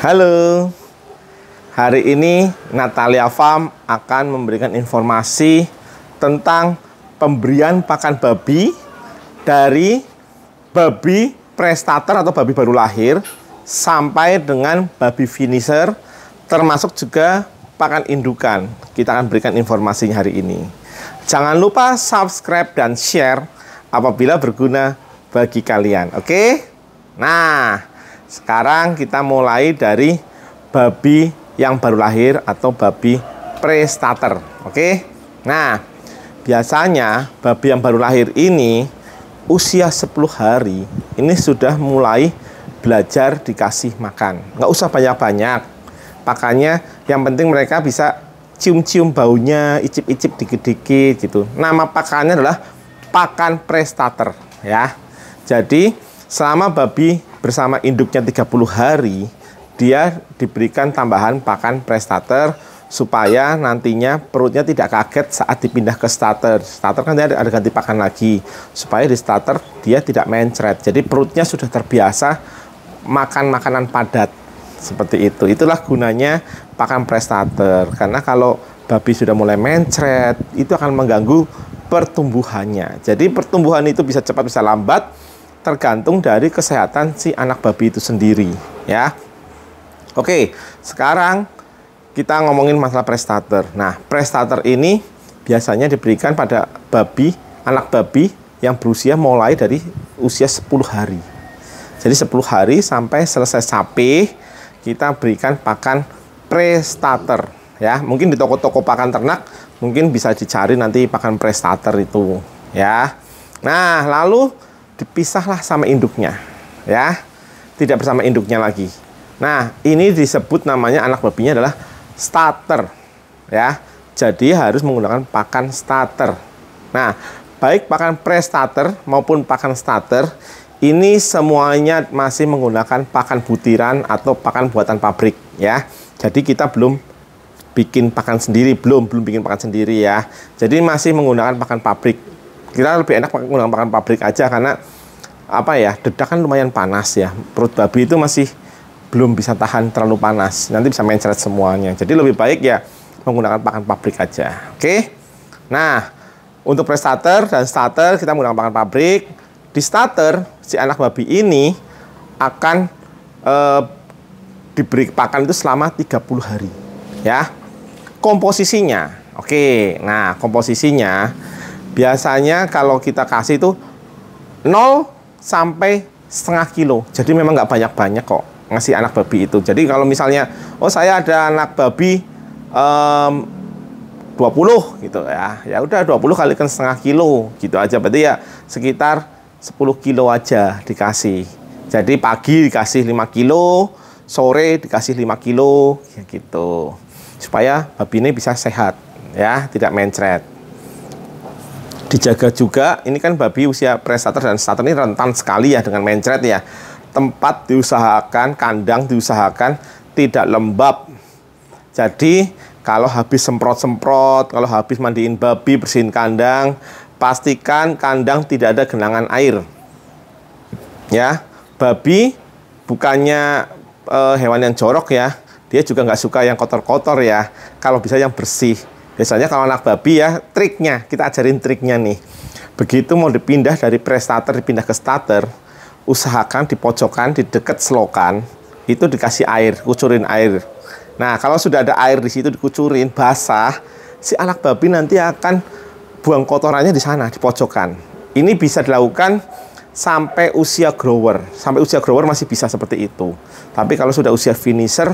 Halo, hari ini Natalia Farm akan memberikan informasi tentang pemberian pakan babi dari babi prestater atau babi baru lahir sampai dengan babi finisher, termasuk juga pakan indukan. Kita akan berikan informasinya hari ini. Jangan lupa subscribe dan share apabila berguna bagi kalian. Oke? Nah, sekarang kita mulai dari babi yang baru lahir atau babi prestater. Oke? Nah, biasanya babi yang baru lahir ini usia 10 hari ini sudah mulai belajar dikasih makan. Nggak usah banyak-banyak. Pakannya yang penting mereka bisa cium-cium baunya, icip-icip dikit-dikit gitu. Nama pakannya adalah pakan prestater ya. Jadi selama babi bersama induknya 30 hari, dia diberikan tambahan pakan prestater supaya nantinya perutnya tidak kaget saat dipindah ke starter. Starter kan ada ganti pakan lagi, supaya di starter dia tidak mencret. Jadi perutnya sudah terbiasa makan makanan padat seperti itu. Itulah gunanya pakan prestater. Karena kalau babi sudah mulai mencret, itu akan mengganggu pertumbuhannya. Jadi pertumbuhan itu bisa cepat bisa lambat, tergantung dari kesehatan si anak babi itu sendiri ya. Oke, sekarang kita ngomongin masalah prestater. Nah, prestater ini biasanya diberikan pada babi, anak babi yang berusia mulai dari usia 10 hari. Jadi 10 hari sampai selesai sapi, kita berikan pakan prestater ya. Mungkin di toko-toko pakan ternak mungkin bisa dicari nanti pakan prestater itu ya. Nah, lalu dipisahlah sama induknya ya, tidak bersama induknya lagi. Nah, ini disebut namanya anak babinya adalah starter ya. Jadi harus menggunakan pakan starter. Nah, baik pakan prestater maupun pakan starter ini semuanya masih menggunakan pakan butiran atau pakan buatan pabrik ya. Jadi kita belum bikin pakan sendiri, belum bikin pakan sendiri ya. Jadi masih menggunakan pakan pabrik. Kita lebih enak menggunakan pakan pabrik aja karena apa ya, dedak kan lumayan panas ya. Perut babi itu masih belum bisa tahan terlalu panas. Nanti bisa mencret semuanya. Jadi lebih baik ya menggunakan pakan pabrik aja. Oke? Nah, untuk prestater dan starter kita menggunakan pakan pabrik. Di starter, si anak babi ini akan diberi pakan itu selama 30 hari ya. Komposisinya. Oke, nah komposisinya biasanya kalau kita kasih itu 0 sampai setengah kilo. Jadi memang nggak banyak-banyak kok ngasih anak babi itu. Jadi kalau misalnya, oh saya ada anak babi 20 gitu ya. Ya udah 20 kalikan setengah kilo gitu aja. Berarti ya sekitar 10 kilo aja dikasih. Jadi pagi dikasih 5 kilo, sore dikasih 5 kilo ya gitu. Supaya babi ini bisa sehat ya, tidak mencret. Dijaga juga, ini kan babi usia prestater dan starter ini rentan sekali ya dengan mencret ya. Tempat diusahakan, kandang diusahakan tidak lembab. Jadi kalau habis semprot-semprot, kalau habis mandiin babi, bersihin kandang, pastikan kandang tidak ada genangan air. Ya, babi bukannya hewan yang jorok ya. Dia juga nggak suka yang kotor-kotor ya. Kalau bisa yang bersih. Biasanya kalau anak babi ya, triknya, kita ajarin triknya nih. Begitu mau dipindah dari prestater dipindah ke starter, usahakan di pojokan, di dekat selokan, itu dikasih air, kucurin air. Nah, kalau sudah ada air di situ dikucurin, basah, si anak babi nanti akan buang kotorannya di sana, di pojokan. Ini bisa dilakukan sampai usia grower. Sampai usia grower masih bisa seperti itu. Tapi kalau sudah usia finisher,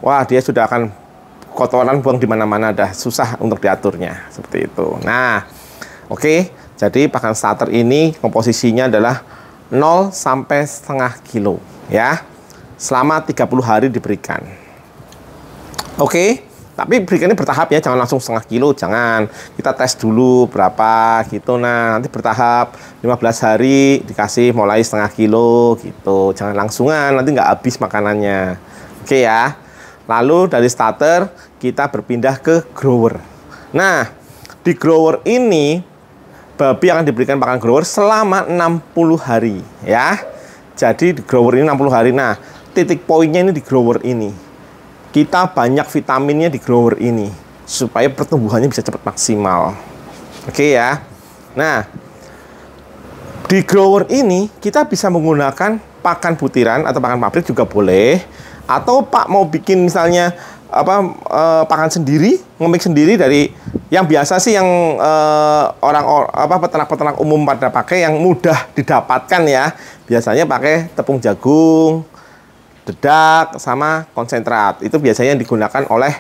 wah dia sudah akan kotoran buang di mana-mana, dah susah untuk diaturnya seperti itu. Nah, oke. Jadi pakan starter ini komposisinya adalah 0 sampai setengah kilo ya. Selama 30 hari diberikan. Oke, tapi berikannya bertahap ya, jangan langsung setengah kilo, jangan. Kita tes dulu berapa gitu. Nah, nanti bertahap 15 hari dikasih mulai setengah kilo gitu. Jangan langsungan, nanti nggak habis makanannya. Oke ya. Lalu dari starter kita berpindah ke grower. Nah, di grower ini babi akan diberikan pakan grower selama 60 hari ya. Jadi di grower ini 60 hari. Nah, titik poinnya ini di grower ini. Kita banyak vitaminnya di grower ini supaya pertumbuhannya bisa cepat maksimal. Oke ya. Nah, di grower ini kita bisa menggunakan pakan butiran atau pakan pabrik juga boleh. Atau Pak mau bikin misalnya pakan sendiri, ngemik sendiri dari yang biasa sih yang peternak-peternak umum pada pakai yang mudah didapatkan ya. Biasanya pakai tepung jagung, dedak sama konsentrat. Itu biasanya digunakan oleh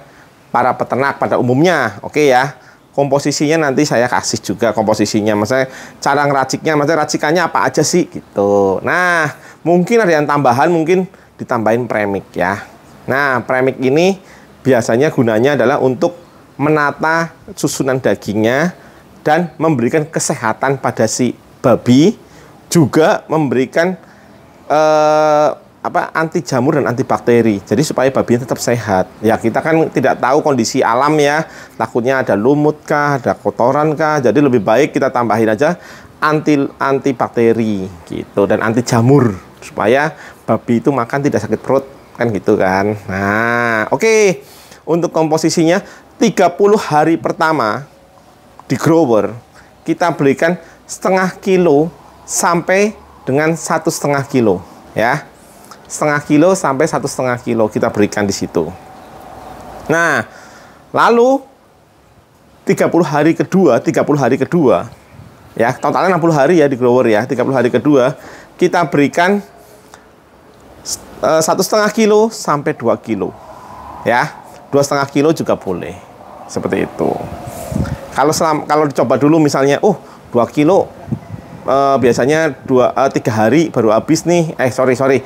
para peternak pada umumnya. Oke ya. Komposisinya nanti saya kasih juga komposisinya. Maksudnya cara ngeraciknya, maksudnya racikannya apa aja sih gitu. Nah, mungkin ada yang tambahan, mungkin ditambahin premix ya. Nah, premix ini biasanya gunanya adalah untuk menata susunan dagingnya dan memberikan kesehatan pada si babi, juga memberikan anti jamur dan anti bakteri. Jadi supaya babinya tetap sehat. Ya kita kan tidak tahu kondisi alam ya. Takutnya ada lumut kah, ada kotoran kah. Jadi lebih baik kita tambahin aja anti bakteri gitu dan anti jamur supaya babi itu makan tidak sakit perut kan gitu kan. Nah, oke. Untuk komposisinya 30 hari pertama di grower kita berikan setengah kilo sampai dengan 1,5 kilo ya. Setengah kilo sampai 1,5 kilo kita berikan di situ. Nah, lalu 30 hari kedua ya, totalnya 60 hari ya di grower ya. 30 hari kedua kita berikan 1,5 kilo sampai 2 kilo ya. 2,5 kilo juga boleh seperti itu. Kalau dicoba dulu misalnya 2 kilo biasanya 3 hari baru habis nih. Sorry.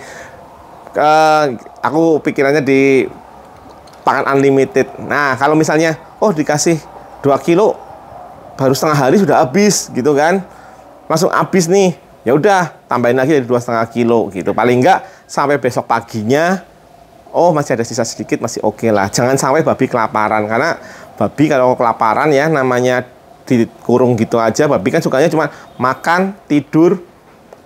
Aku pikirannya di pakan unlimited. Nah, kalau misalnya dikasih 2 kilo baru setengah hari sudah habis gitu kan. Langsung habis nih. Ya udah, tambahin lagi dari 2,5 kilo gitu. Paling enggak sampai besok paginya masih ada sisa sedikit, masih oke lah. Jangan sampai babi kelaparan, karena babi kalau kelaparan ya namanya dikurung gitu aja, babi kan sukanya cuma makan, tidur,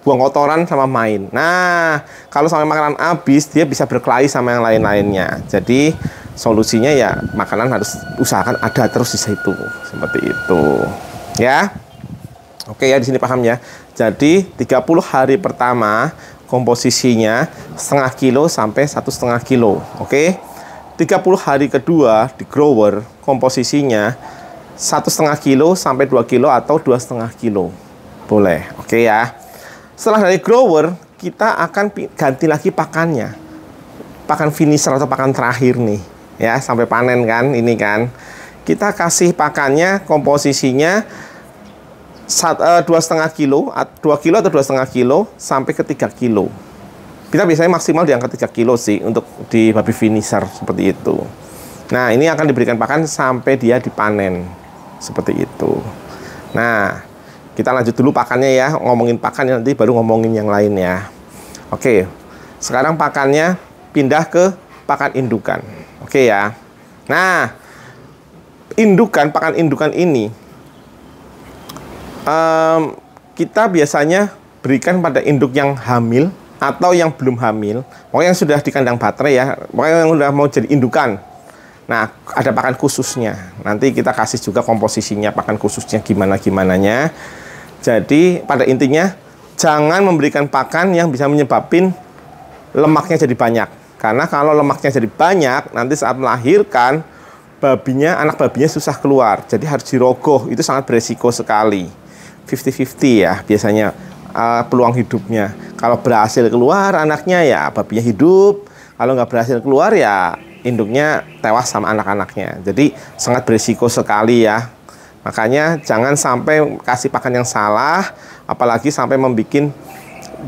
buang kotoran sama main. Nah, kalau sampai makanan habis, dia bisa berkelahi sama yang lain-lainnya. Jadi, solusinya ya makanan harus usahakan ada terus di situ. Seperti itu. Ya. Oke ya, di sini paham ya. Jadi, 30 hari pertama komposisinya setengah kilo sampai 1,5 kilo. Oke. 30 hari kedua di grower komposisinya 1,5 kilo sampai 2 kilo atau 2,5 kilo. Boleh. Oke ya. Setelah dari grower, kita akan ganti lagi pakannya. Pakan finisher atau pakan terakhir nih. Ya, sampai panen kan, ini kan. Kita kasih pakannya, komposisinya 2,5 kilo, 2 kilo atau 2,5 kilo, sampai ke 3 kilo. Kita biasanya maksimal di angka 3 kilo sih, untuk di babi finisher, seperti itu. Nah, ini akan diberikan pakan sampai dia dipanen. Seperti itu. Nah, kita lanjut dulu pakannya ya, ngomongin pakan nanti baru ngomongin yang lain ya. Oke, sekarang pakannya pindah ke pakan indukan. Oke ya. Nah, pakan indukan ini kita biasanya berikan pada induk yang hamil atau yang belum hamil. Pokoknya yang sudah di kandang baterai ya, pokoknya yang udah mau jadi indukan. Nah, ada pakan khususnya. Nanti kita kasih juga komposisinya, pakan khususnya gimana-gimananya. Jadi, pada intinya, jangan memberikan pakan yang bisa menyebabkan lemaknya jadi banyak. Karena kalau lemaknya jadi banyak, nanti saat melahirkan, anak babinya susah keluar. Jadi harus dirogoh, itu sangat beresiko sekali. 50-50 ya, biasanya peluang hidupnya. Kalau berhasil keluar anaknya, ya babinya hidup. Kalau nggak berhasil keluar, ya induknya tewas sama anak-anaknya. Jadi sangat berisiko sekali ya. Makanya jangan sampai kasih pakan yang salah, apalagi sampai membuat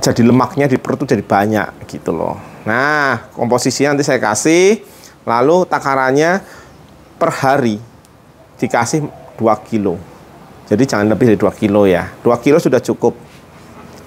jadi lemaknya di perut jadi banyak gitu loh. Nah, komposisinya nanti saya kasih, lalu takarannya per hari dikasih 2 kilo. Jadi jangan lebih dari 2 kilo ya. 2 kilo sudah cukup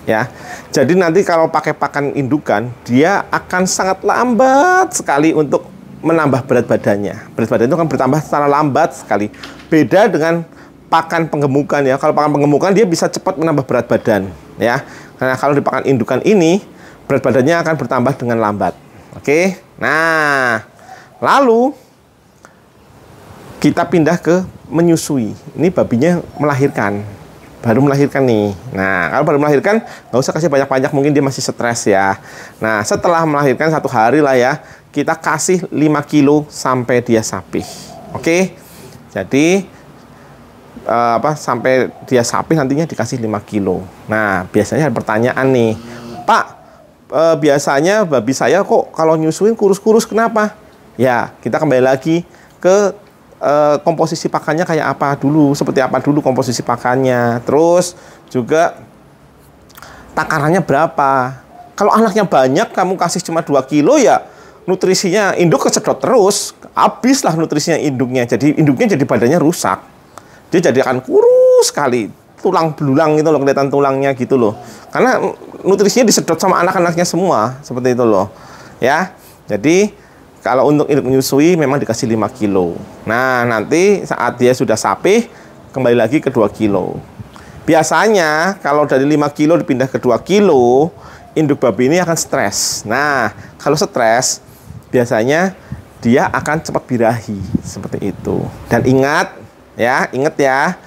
ya. Jadi nanti kalau pakai pakan indukan, dia akan sangat lambat sekali untuk menambah berat badannya. Berat badan itu kan bertambah secara lambat sekali. Beda dengan pakan penggemukan ya. Kalau pakan penggemukan dia bisa cepat menambah berat badan ya. Karena kalau di pakan indukan ini berat badannya akan bertambah dengan lambat. Oke. Nah, lalu kita pindah ke menyusui. Ini babinya melahirkan. Baru melahirkan nih. Nah, kalau baru melahirkan, nggak usah kasih banyak-banyak, mungkin dia masih stres ya. Nah, setelah melahirkan 1 hari lah ya, kita kasih 5 kilo sampai dia sapih. Oke. Jadi, sampai dia sapih nantinya dikasih 5 kilo. Nah, biasanya ada pertanyaan nih, Pak, biasanya babi saya kok kalau nyusuin kurus-kurus, kenapa? Ya, kita kembali lagi ke komposisi pakannya kayak apa dulu, seperti apa dulu komposisi pakannya. Terus juga takarannya berapa. Kalau anaknya banyak, kamu kasih cuma 2 kilo ya, nutrisinya induk kesedot terus, habislah nutrisinya induknya. Jadi induknya jadi badannya rusak. Dia jadi akan kurus sekali, tulang belulang gitu loh, kelihatan tulangnya gitu loh. Karena nutrisinya disedot sama anak-anaknya semua, seperti itu loh. Ya. Jadi kalau untuk induk menyusui memang dikasih 5 kilo. Nah, nanti saat dia sudah sapih, kembali lagi ke 2 kilo. Biasanya kalau dari 5 kilo dipindah ke 2 kilo, induk babi ini akan stres. Nah, kalau stres, biasanya dia akan cepat birahi, seperti itu. Dan ingat ya,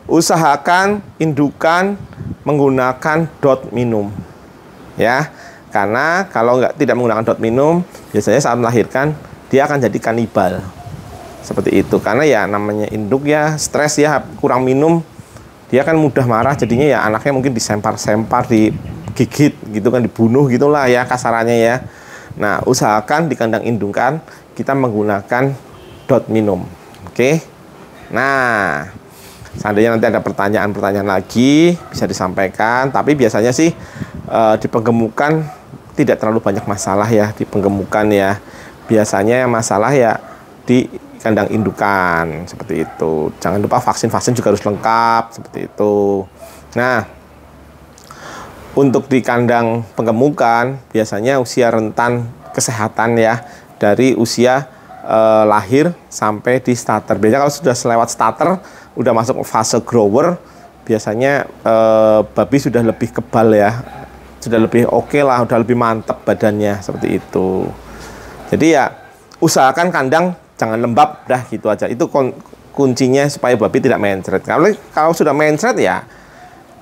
usahakan indukan menggunakan dot minum. Ya. Karena kalau tidak menggunakan dot minum, biasanya saat melahirkan dia akan jadi kanibal. Seperti itu. Karena ya namanya induk ya, stres ya, kurang minum, dia kan mudah marah, jadinya ya anaknya mungkin disempar-sempar, digigit gitu kan, dibunuh gitulah ya kasarannya ya. Nah, usahakan di kandang indukan kita menggunakan dot minum. Oke. Nah, seandainya nanti ada pertanyaan-pertanyaan lagi bisa disampaikan, tapi biasanya sih di penggemukan tidak terlalu banyak masalah ya di penggemukan ya. Biasanya yang masalah ya di kandang indukan, seperti itu. Jangan lupa vaksin-vaksin juga harus lengkap, seperti itu. Nah, untuk di kandang penggemukan biasanya usia rentan kesehatan ya, dari usia lahir sampai di starter. Biasanya kalau sudah selewat starter, udah masuk fase grower, biasanya babi sudah lebih kebal ya, sudah lebih oke lah, udah lebih mantap badannya, seperti itu. Jadi ya usahakan kandang jangan lembab, dah gitu aja. Itu kuncinya supaya babi tidak mencret. Kalau sudah mencret ya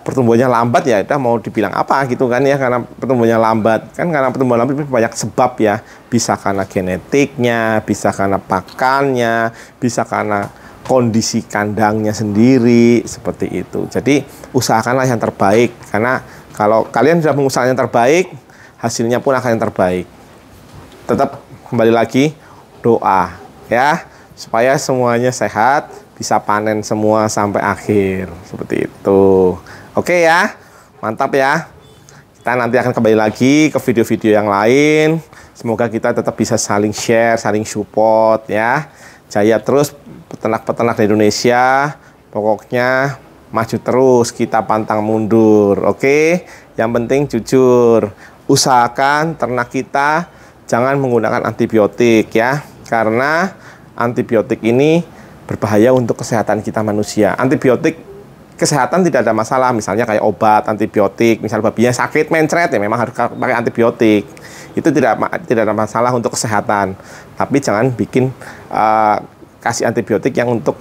pertumbuhannya lambat ya, udah mau dibilang apa gitu kan ya, karena pertumbuhannya lambat kan, karena pertumbuhan lambat banyak sebab ya, bisa karena genetiknya, bisa karena pakannya, bisa karena kondisi kandangnya sendiri, seperti itu. Jadi usahakanlah yang terbaik, karena kalau kalian sudah mengusahakan yang terbaik, hasilnya pun akan yang terbaik. Tetap kembali lagi doa ya, supaya semuanya sehat, bisa panen semua sampai akhir, seperti itu. Oke ya, mantap ya. Kita nanti akan kembali lagi ke video-video yang lain. Semoga kita tetap bisa saling share, saling support ya. Jaya terus peternak-peternak di Indonesia. Pokoknya maju terus, kita pantang mundur. Oke, yang penting jujur. Usahakan ternak kita jangan menggunakan antibiotik ya, karena antibiotik ini berbahaya untuk kesehatan kita manusia. Antibiotik kesehatan tidak ada masalah, misalnya kayak obat antibiotik, misal babinya sakit mencret ya memang harus pakai antibiotik. Itu tidak ada masalah untuk kesehatan. Tapi jangan bikin kasih antibiotik yang untuk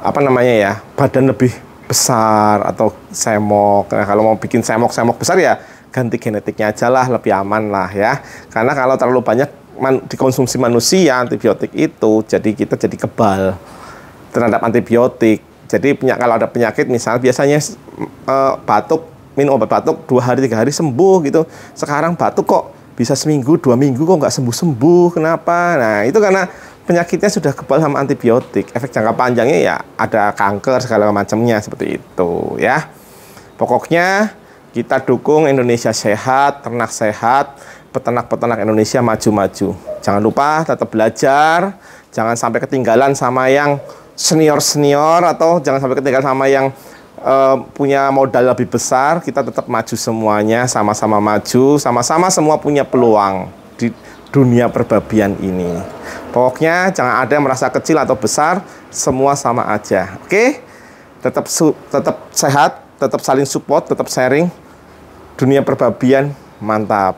badan lebih besar atau semok. Nah, kalau mau bikin semok besar ya ganti genetiknya aja lah, lebih aman lah ya. Karena kalau terlalu banyak dikonsumsi manusia antibiotik itu, jadi kita jadi kebal terhadap antibiotik. Jadi kalau ada penyakit, misal biasanya batuk, minum obat batuk 2 hari 3 hari sembuh gitu. Sekarang batuk kok bisa seminggu 2 minggu kok nggak sembuh. Kenapa? Nah, itu karena penyakitnya sudah kebal sama antibiotik. Efek jangka panjangnya ya ada kanker segala macamnya, seperti itu ya. Pokoknya kita dukung Indonesia sehat, ternak sehat, peternak-peternak Indonesia maju-maju. Jangan lupa tetap belajar, jangan sampai ketinggalan sama yang senior-senior, atau jangan sampai ketinggalan sama yang punya modal lebih besar. Kita tetap maju semuanya, sama-sama maju, sama-sama semua punya peluang di dunia perbabian ini. Pokoknya jangan ada yang merasa kecil atau besar, semua sama aja. Oke? Tetap sehat, tetap saling support, tetap sharing. Dunia perbabian mantap.